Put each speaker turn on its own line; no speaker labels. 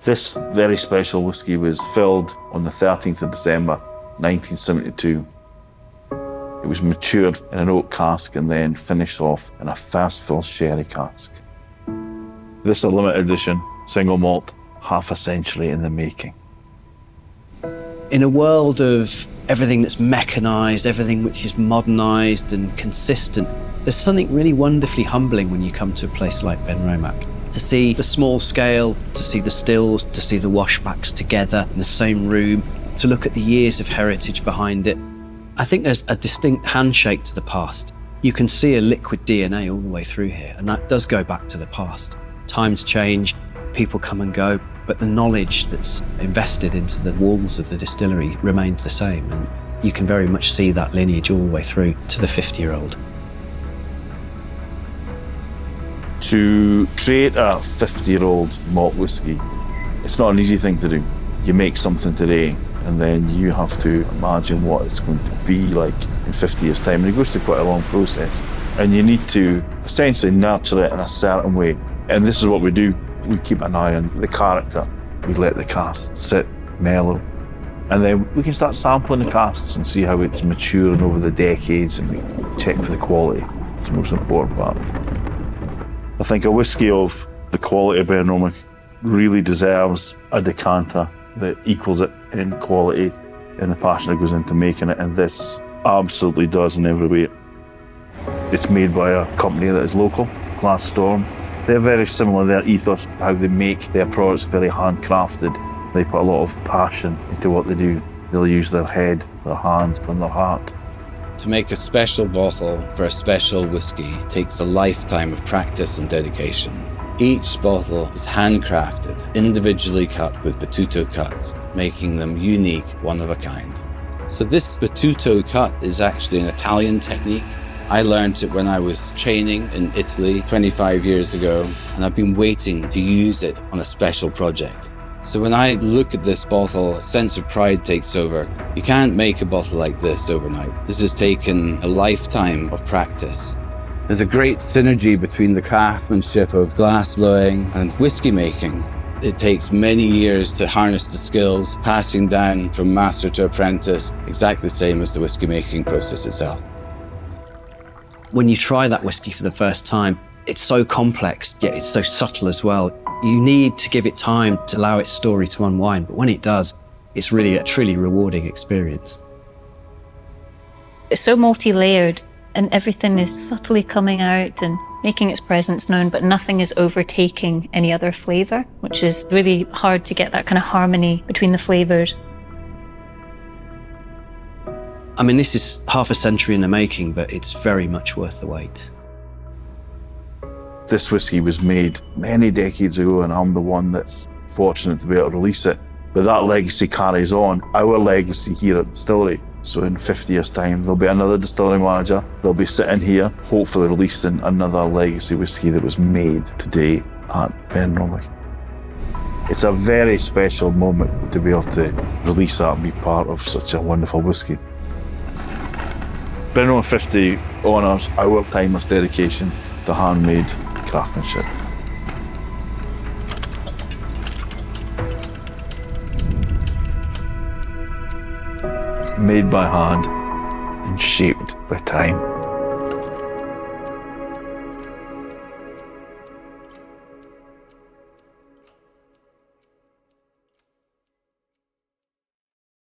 This very special whisky was filled on the 13th of December, 1972. It was matured in an oak cask and then finished off in a fast-fill sherry cask. This is a limited edition, single malt, half a century in the making.
In a world of everything that's mechanised, everything which is modernised and consistent, there's something really wonderfully humbling when you come to a place like Benromach. To see the small scale, to see the stills, to see the washbacks together in the same room, to look at the years of heritage behind it. I think there's a distinct handshake to the past. You can see a liquid DNA all the way through here, and that does go back to the past. Times change, people come and go, but the knowledge that's invested into the walls of the distillery remains the same, and you can very much see that lineage all the way through to the 50-year-old.
To create a 50-year-old malt whisky, it's not an easy thing to do. You make something today, and then you have to imagine what it's going to be like in 50 years' time. And it goes through quite a long process. And you need to essentially nurture it in a certain way. And this is what we do. We keep an eye on the character. We let the cask sit, mellow. And then we can start sampling the casks and see how it's maturing over the decades, and we check for the quality. It's the most important part. I think a whisky of the quality of Benromach really deserves a decanter that equals it in quality and the passion that goes into making it, and this absolutely does in every way. It's made by a company that is local, Glasstorm. They're very similar, their ethos, how they make their products, very handcrafted. They put a lot of passion into what they do. They'll use their head, their hands and their heart.
To make a special bottle for a special whisky takes a lifetime of practice and dedication. Each bottle is handcrafted, individually cut with Batuto cuts, making them unique, one of a kind. So this Batuto cut is actually an Italian technique. I learned it when I was training in Italy 25 years ago, and I've been waiting to use it on a special project. So when I look at this bottle, a sense of pride takes over. You can't make a bottle like this overnight. This has taken a lifetime of practice. There's a great synergy between the craftsmanship of glass blowing and whiskey making. It takes many years to harness the skills, passing down from master to apprentice, exactly the same as the whiskey making process itself.
When you try that whiskey for the first time, it's so complex, yet it's so subtle as well. You need to give it time to allow its story to unwind, but when it does, it's really a truly rewarding experience.
It's so multi-layered, and everything is subtly coming out and making its presence known, but nothing is overtaking any other flavour, which is really hard to get that kind of harmony between the flavours.
I mean, this is half a century in the making, but it's very much worth the wait.
This whisky was made many decades ago, and I'm the one that's fortunate to be able to release it. But that legacy carries on, our legacy here at the distillery. So in 50 years' time, there'll be another distillery manager. They'll be sitting here, hopefully releasing another legacy whisky that was made today at Benromach. It's a very special moment to be able to release that and be part of such a wonderful whisky. Benromach 50 honours our timeless dedication to handmade craftsmanship. Made by hand and shaped by time.